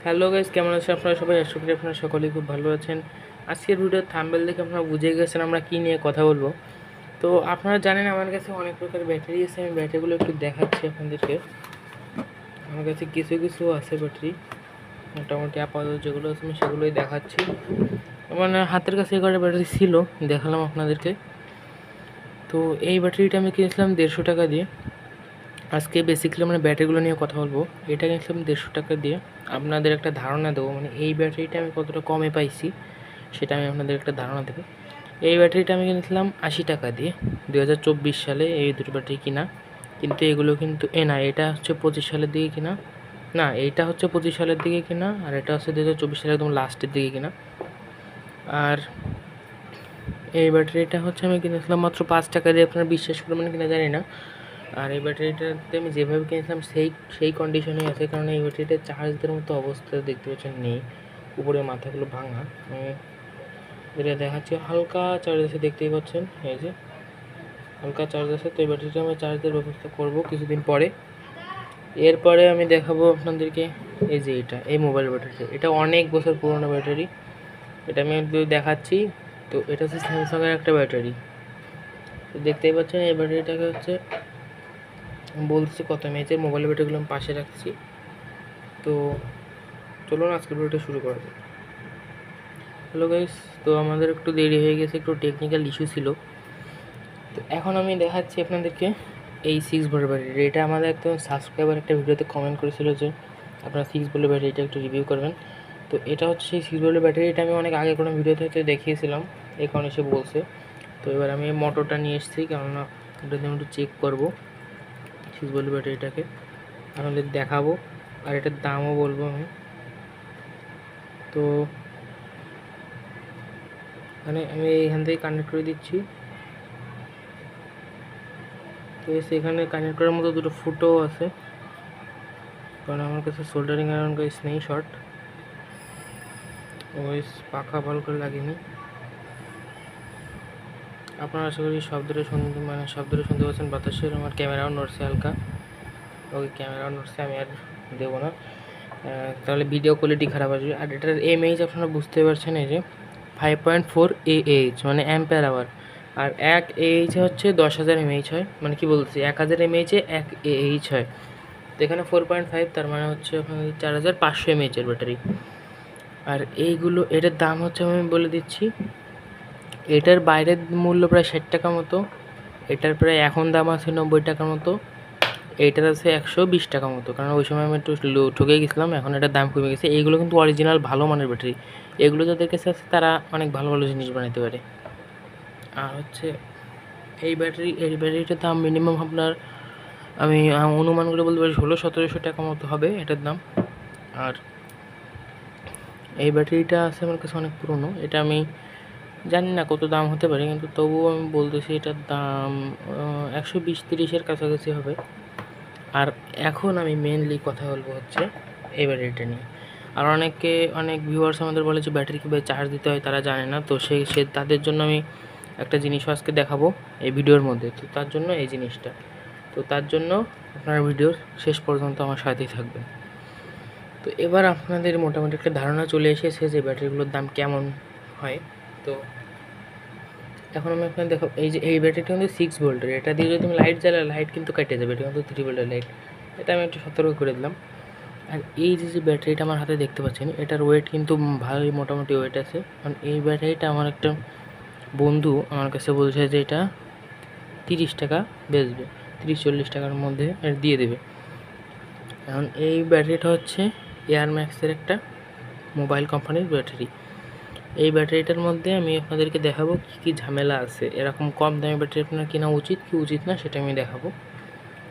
Hello guys, কেমন আছেন আপনারা সবাই? আশা করি আপনারা সকলেই খুব ভালো আছেন। আজকের ভিডিওর থাম্বনেল দেখে আপনারা বুঝে গেছেন আমরা কী নিয়ে কথা বলবো। তো আপনারা জানেন আমার কাছে অনেক প্রকার ব্যাটারি আছে, আমি ব্যাটারিগুলো একটু দেখাচ্ছি আপনাদেরকে। আমার কাছে কিছু কিছু আছে ব্যাটারি, মোটামুটি আপাতত যেগুলো আছে আমি সেগুলোই দেখাচ্ছি। মানে হাতের কাছে কটা ব্যাটারি ছিল, দেখালাম আপনাদেরকে। তো এই ব্যাটারিটা আমি কিনেছিলাম 150 টাকা দিয়ে। আজকে বেসিক্যালি আমরা ব্যাটারিগুলো নিয়ে কথা বলবো। এটা কিনেছিলাম 150 টাকা দিয়ে। আপনাদের একটা ধারণা দেবো, মানে এই ব্যাটারিটা আমি কতটা কমে পাইছি সেটা আমি আপনাদের একটা ধারণা দেবো। এই ব্যাটারিটা আমি কিনেছিলাম 80 টাকা দিয়ে 2024 সালে এই দুটো ব্যাটারি কিনা। কিন্তু এগুলো কিন্তু না, এটা হচ্ছে 25 সালের দিকে কিনা। না, এইটা হচ্ছে 25 সালের দিকে কিনা, আর এটা হচ্ছে 2024 সালের একদম লাস্টের দিকে কিনা। আর এই ব্যাটারিটা হচ্ছে আমি কিনেছিলাম মাত্র 5 টাকা দিয়ে। আপনারা বিশ্বাস করবেন কিনা জানি না। আর এই ব্যাটারিটাতে আমি যেভাবে কিনেছিলাম সেই কন্ডিশনেই আছে, কারণ এই ব্যাটারিটা চার্জ দেওয়ার মতো অবস্থা দেখতে পাচ্ছেন নেই, উপরে মাথাগুলো ভাঙা। আমি যেটা দেখাচ্ছি হালকা চার্জ আছে, দেখতেই পাচ্ছেন, এই যে হালকা চার্জ আছে। তো এই ব্যাটারিটা আমি চার্জ দেওয়ার ব্যবস্থা করবো কিছুদিন পরে। এরপরে আমি দেখাবো আপনাদেরকে এই যে এই মোবাইল ব্যাটারিটা। এটা অনেক বছর পুরনো ব্যাটারি, এটা আমি দেখাচ্ছি। তো এটা হচ্ছে স্যামসাংয়ের একটা ব্যাটারি। তো দেখতেই পাচ্ছেন এই ব্যাটারিটাকে হচ্ছে বলছি কত এমএএচের। মোবাইল ব্যাটারিগুলো আমি পাশে রাখছি। তো চলুন আজকের ভিডিওটা শুরু করা যাক। হ্যালো গাইস, তো আমাদের একটু দেরি হয়ে গেছে, একটু টেকনিক্যাল ইস্যু ছিল। তো এখন আমি দেখাচ্ছি আপনাদেরকে এই 6 ভোল্টের ব্যাটারি। এটা আমাদের একদম সাবস্ক্রাইবার একটা ভিডিওতে কমেন্ট করেছিল যে আপনারা 6 ভোল্টের ব্যাটারিটা একটু রিভিউ করবেন। তো এটা হচ্ছে সেই 6 ভোল্টের ব্যাটারি। এটা আমি অনেক আগে কোনো ভিডিওতে হচ্ছে দেখিয়েছিলাম, এই কারণে সে বলছে। তো এবার আমি মোটরটা নিয়ে এসেছি, কেননা এটা আমি একটু চেক করবো 6 ভোল্টের ব্যাটারিটাকে, আপনাদের দেখাবো আর এটার দামও বলবো আমি। তো মানে আমি এইখান থেকে কানেক্ট করে দিচ্ছি। তো সেখানে কানেক্ট করার মতো দুটো ফুটোও আছে, কারণ আমার কাছে সোল্ডারিং আয়রন গাইস নেই, শর্ট ওই পাখা ভালো করে লাগেনি। আপনারা আশা করি শব্দটা শুনতে পাচ্ছেন বাতাসের। আমার ক্যামেরাও নড়ছে হালকা, ওই ক্যামেরাও নড়ছে, আমি আর দেবো না, তাহলে ভিডিও কোয়ালিটি খারাপ আসবে। আর এটার এমএইচ আপনারা বুঝতে পারছেন, এই যে 5.4 AH মানে অ্যাম্পিয়ার আওয়ার। আর 1 AH হচ্ছে 10,000 mAh হয়, মানে কি বলছি 1000 mAh 1 AH হয়। তো এখানে 4.5, তার মানে হচ্ছে আপনাদের 4500 mAh এর ব্যাটারি। আর এইগুলো এটার দাম হচ্ছে আমি বলে দিচ্ছি, এটার বাইরের মূল্য প্রায় 60 টাকা মতো, এটার প্রায় এখন দাম আছে 90 টাকার মতো, এইটার আছে 120 টাকা মতো। কারণ ওই সময় আমি একটু ঠকে গেছিলাম, এখন এটার দাম কমে গেছে। এইগুলো কিন্তু অরিজিনাল ভালো মানের ব্যাটারি, এগুলো যাদের কাছে আছে তারা অনেক ভালো ভালো জিনিস বানাতে পারে। আর হচ্ছে এই ব্যাটারিটার দাম মিনিমাম আপনার আমি অনুমান করে বলতে পারি 1600-1700 টাকা মতো হবে এটার দাম। আর এই ব্যাটারিটা আছে আমার কাছে অনেক পুরনো, এটা আমি জানি না কত দাম হতে পারে, কিন্তু তবুও আমি বলতেছি এটার দাম 120-30-এর কাছাকাছি হবে। আর এখন আমি মেনলি কথা বলবো হচ্ছে এই ব্যাটারিটা নিয়ে। আর অনেক ভিউয়ার্স আমাদের বলে যে ব্যাটারি কীভাবে চার্জ দিতে হয় তারা জানে না। তো সে তাদের জন্য আমি একটা জিনিসও আজকে দেখাবো এই ভিডিওর মধ্যে। তো তার জন্য এই জিনিসটা, তো তার জন্য আপনারা ভিডিওর শেষ পর্যন্ত আমার সাথেই থাকবেন। তো এবার আপনাদের মোটামুটি একটা ধারণা চলে এসেছে যে ব্যাটারিগুলোর দাম কেমন হয়। তো এখন আমি আপনাকে দেখো, এই ব্যাটারিটা কিন্তু 6 ভোল্টের। এটা দিয়ে যদি তুমি লাইট জ্বালা, লাইট কিন্তু কেটে যাবে। এটা কিন্তু 3 ভোল্টের লাইট, এটা আমি একটু সতর্ক করে দিলাম। আর এই যে ব্যাটারিটা আমার হাতে দেখতে পাচ্ছেন, এটার ওয়েট কিন্তু ভালোই মোটামুটি ওয়েট আছে। কারণ এই ব্যাটারিটা আমার একটা বন্ধু আমার কাছে বলছে যে এটা 30 টাকা বেচবে, 30-40 টাকার মধ্যে দিয়ে দেবে। এখন এই ব্যাটারিটা হচ্ছে এয়ার ম্যাক্সের একটা মোবাইল কোম্পানির ব্যাটারি। এই ব্যাটারিটার মধ্যে আমি আপনাদেরকে দেখাবো কী কী ঝামেলা আছে, এরকম কম দামি ব্যাটারি আপনার কেনা উচিত কি উচিত না সেটা আমি দেখাবো।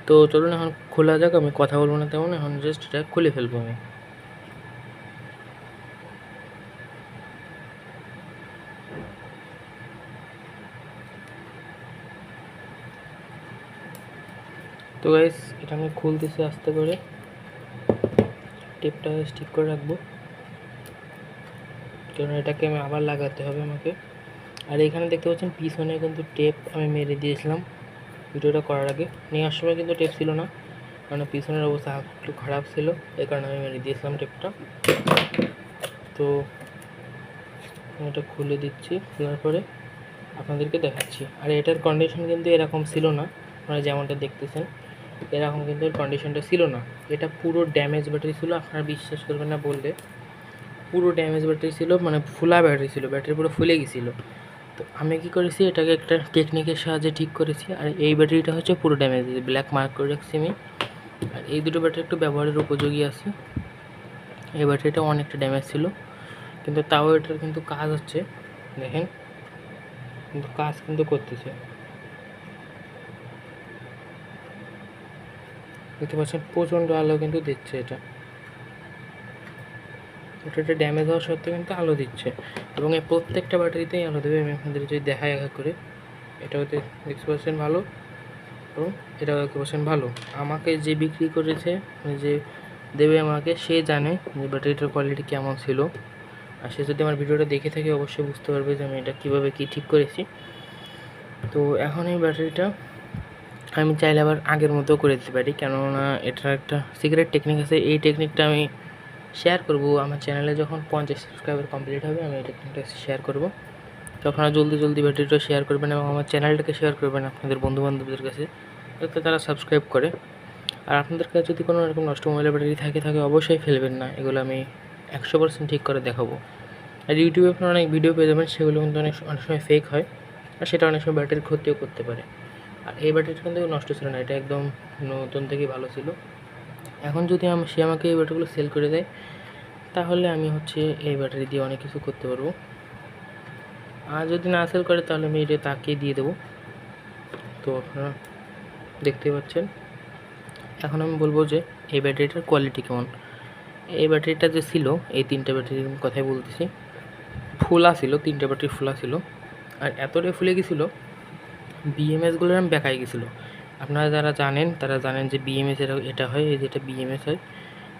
তো চলুন এখন খোলা যাক, আমি কথা বলবো না তেমন, এখন জাস্ট এটা খুলে ফেলবো আমি। তো গাইস এটা আমি খুলতেছি আস্তে করে, টেপটা স্টিক করে রাখবো, কারণ এটাকে আমি আবার লাগাতে হবে আমাকে। আর এখানে দেখতে পাচ্ছেন পিছনে কিন্তু টেপ আমি মেরে দিয়েছিলাম ভিডিওটা করার আগে। নেওয়ার সময় কিন্তু টেপ ছিল না, কারণ পিছনের অবস্থা একটু খারাপ ছিল, এই কারণে আমি মেরে দিয়েছিলাম টেপটা। তো এটা খুলে দিচ্ছি, খোলার পরে আপনাদেরকে দেখাচ্ছি। আর এটার কন্ডিশন কিন্তু এরকম ছিল না, আপনারা যেমনটা দেখতেছেন এরকম কিন্তু এর কন্ডিশনটা ছিল না। এটা পুরো ড্যামেজ ব্যাটারি ছিল, আপনারা বিশ্বাস করবেন না বললে, পুরো ড্যামেজ ব্যাটারি ছিল, মানে ফুলা ব্যাটারি ছিল, ব্যাটারি পুরো ফুলে গেছিলো। তো আমি কী করেছি, এটাকে একটা টেকনিকের সাহায্যে ঠিক করেছি। আর এই ব্যাটারিটা হচ্ছে পুরো ড্যামেজ, ব্ল্যাক মার্ক করে রাখছি আমি। আর এই দুটো ব্যাটারি একটু ব্যবহারের উপযোগী আছে। এই ব্যাটারিটা অনেকটা ড্যামেজ ছিল, কিন্তু তাও এটার কিন্তু কাজ হচ্ছে, দেখেন কিন্তু কাজ কিন্তু করতেছে, দেখতে পাচ্ছেন প্রচণ্ড আলো কিন্তু দিচ্ছে এটা। এটা ড্যামেজ হওয়া সত্ত্বেও কিন্তু আলো দিচ্ছে, এবং এই প্রত্যেকটা ব্যাটারিতেই আলো দেবে। আমি আপনাদের যদি দেখাই এক করে, এটা হতে 6% ভালো এবং এটাও 1% ভালো। আমাকে যে বিক্রি করেছে, যে দেবে আমাকে, সে জানে যে ব্যাটারিটার কোয়ালিটি কেমন ছিল। আর সে যদি আমার ভিডিওটা দেখে থাকে অবশ্যই বুঝতে পারবে যে আমি এটা কীভাবে কী ঠিক করেছি। তো এখন এই ব্যাটারিটা আমি চাইলে আবার আগের মতো করে দিতে পারি, কেননা এটার একটা সিক্রেট টেকনিক আছে। এই টেকনিকটা আমি শেয়ার করব আমার চ্যানেলে, যখন 50 সাবস্ক্রাইবার কমপ্লিট হবে আমি এই টেকনিকটা শেয়ার করব। তো আপনারা জলদি ব্যাটারিটা শেয়ার করবেন এবং আমার চ্যানেলটাকে শেয়ার করবেন আপনাদের বন্ধুবান্ধবদের কাছে, যাতে তারা সাবস্ক্রাইব করে। আর আপনাদের কাছে যদি কোনো এরকম নষ্ট মোবাইলের ব্যাটারি থাকে অবশ্যই ফেলবেন না, এগুলো আমি 100% ঠিক করে দেখাবো। আর ইউটিউবে আপনারা অনেক ভিডিও পেয়ে যাবেন, সেগুলো কিন্তু অনেক সময় ফেক হয়, আর সেটা অনেক সময় ব্যাটারির ক্ষতিও করতে পারে। আর এই ব্যাটারিটা কিন্তু নষ্ট ছিল না, এটা একদম নতুন থেকেই ভালো ছিল। এখন যদি সে আমাকে এই ব্যাটারিগুলো সেল করে দেয়, তাহলে আমি হচ্ছে এই ব্যাটারি দিয়ে অনেক কিছু করতে পারবো। আর যদি না সেল করে তাহলে আমি এটা তাকে দিয়ে দেবো। তো আপনারা দেখতে পাচ্ছেন। এখন আমি বলবো যে এই ব্যাটারিটার কোয়ালিটি কেমন। এই ব্যাটারিটা যে ছিল, এই 3টে ব্যাটারির কথাই বলতেছি, ফুলা ছিল, 3টে ব্যাটারি ফুলা ছিল। আর এতটাই ফুলে গেছিলো, বিএমএসগুলো আমি বেঁকাই গেছিলো। আপনারা যারা জানেন তারা জানেন যে বিএমএস এটা হয়, এই যেটা বিএমএস হয়,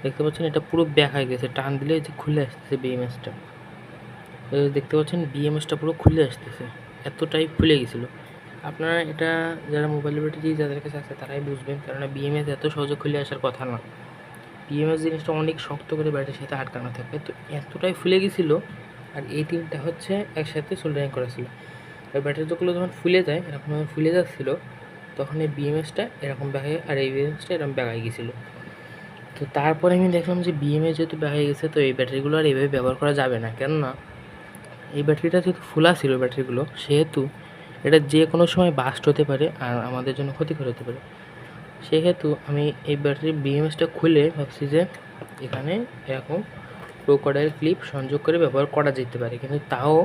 দেখতে পাচ্ছেন এটা পুরো বেঁকাই গেছে, টান দিলে যে খুলে আসতেছে বিএমএসটা, দেখতে পাচ্ছেন বিএমএসটা পুরো খুলে আসতেছে, এতটাই ফুলে গেছিলো। আপনারা এটা যারা মোবাইলের ব্যাটারি যাদের কাছে আছে তারাই বুঝবেন, কেননা বিএমএস এত সহজে খুলে আসার কথা না। বিএমএস জিনিসটা অনেক শক্ত করে ব্যাটারির সাথে আটকানো থাকে, তো এতটাই ফুলে গেছিলো। আর এই 3টা হচ্ছে একসাথে সোল্ডারিং করা ছিল। আর ব্যাটারিগুলো যখন ফুলে যায়, এরকম যখন ফুলে যাচ্ছিলো, তখন এই বিএমএসটা এরকম ব্যাগায় আর এই বিএমএসটা এরকম ব্যাগায় গেছিলো। তো তারপরে আমি দেখলাম যে বিএমএস যেহেতু ব্যাগায় গেছে, তো এই ব্যাটারিগুলো আর এইভাবে ব্যবহার করা যাবে না, কেননা এই ব্যাটারিটা যেহেতু ফুলা ছিল ব্যাটারিগুলো, সেহেতু এটা যে কোনো সময় বাস্ট হতে পারে আর আমাদের জন্য ক্ষতিকর হতে পারে। সেহেতু আমি এই ব্যাটারির বিএমএসটা খুলে ভাবছি যে এখানে এরকম ক্রোকোডাইল ক্লিপ সংযোগ করে ব্যবহার করা যেতে পারে, কিন্তু তাও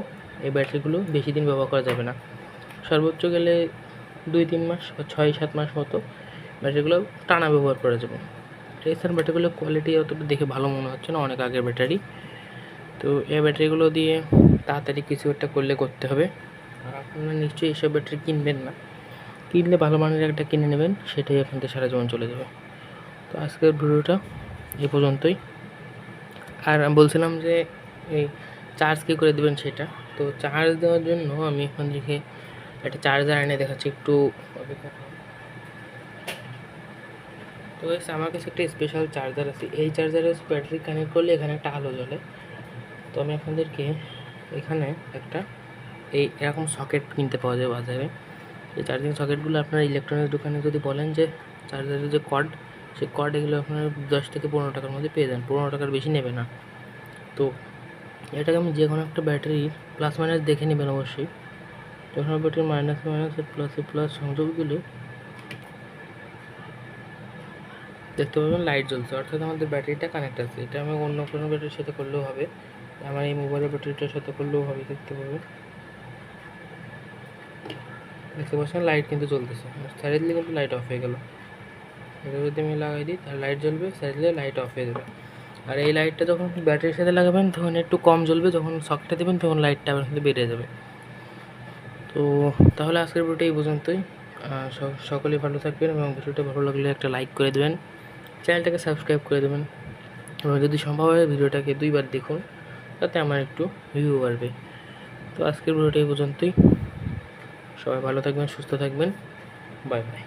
এই ব্যাটারিগুলো বেশি দিন ব্যবহার করা যাবে না, সর্বোচ্চ গেলে 2-3 মাস বা 6-7 মাস মতো ব্যাটারিগুলো টানা ব্যবহার করা যাবে। রেসার ব্যাটারিগুলোর কোয়ালিটি অতটা দেখে ভালো মনে হচ্ছে না, অনেক আগের ব্যাটারি। তো এই ব্যাটারিগুলো দিয়ে তাড়াতাড়ি কিছু একটা করতে হবে। আর আপনারা নিশ্চয়ই এইসব ব্যাটারি কিনবেন না, কিনলে ভালো মানের একটা কিনে নেবেন, সেটাই আপনাদের সারা জীবন চলে যাবে। তো আজকের ভিডিওটা এই পর্যন্তই। আর আমি বলছিলাম যে এই চার্জ কী করে দেবেন সেটা। তো চার্জ দেওয়ার জন্য আমি এখন দেখে একটা চার্জার এনে দেখাচ্ছি, একটু অপেক্ষা। তো আমার কাছে একটা স্পেশাল চার্জার আছে, এই চার্জারে ব্যাটারি কানেক্ট করলে এখানে একটা আলো জ্বলে। তো আমি আপনাদেরকে এখানে একটা এরকম সকেট কিনতে পাওয়া যায় বাজারে। এই চার্জিং সকেটগুলো আপনারা ইলেকট্রনিক্স দোকানে যদি বলেন যে চার্জারের যে কর্ড, সেই কর্ড এগুলো আপনারা 10 থেকে 15 টাকার মধ্যে পেয়ে যান, 15 টাকার বেশি নেবে না। তো এটাকে আমি যে কোনো একটা ব্যাটারির প্লাস মাইনাস দেখে নেবেন অবশ্যই। যখন ব্যাটারির মাইনাস প্লাস সংযোগ দিলে দেখতে পাবেন লাইট জ্বলছে, অর্থাৎ আমাদের ব্যাটারিটা কানেক্ট আছে। এটা আমি অন্য কোনো ব্যাটারির সাথে করলেও হবে, আমার এই মোবাইলের ব্যাটারিটার সাথে করলেও হবে। দেখতে পাচ্ছেন লাইট কিন্তু জ্বলতেছে, সাইডে দিলে কিন্তু লাইট অফ হয়ে গেল। এটা যদি আমি লাগাই দিই তাহলে লাইট জ্বলবে, সাইডে দিলে লাইট অফ হয়ে যাবে। আর এই লাইটটা যখন ব্যাটারির সাথে লাগাবেন তখন একটু কম জ্বলবে, যখন সকেটে দেবেন তখন লাইটটা আবার কিন্তু বেড়ে যাবে। তো তাহলে আজকের ভিডিওটা এই পর্যন্তই। সকলেই ভালো থাকবেন এবং ভিডিওটা ভালো লাগলে একটা লাইক করে দেবেন, চ্যানেলটাকে সাবস্ক্রাইব করে দেবেন, এবং যদি সম্ভব হয় ভিডিওটাকে 2বার দেখুন, তাতে আমার একটু ভিউ বাড়বে। তো আজকের ভিডিওটা এই পর্যন্তই। সবাই ভালো থাকবেন, সুস্থ থাকবেন, বাই বাই।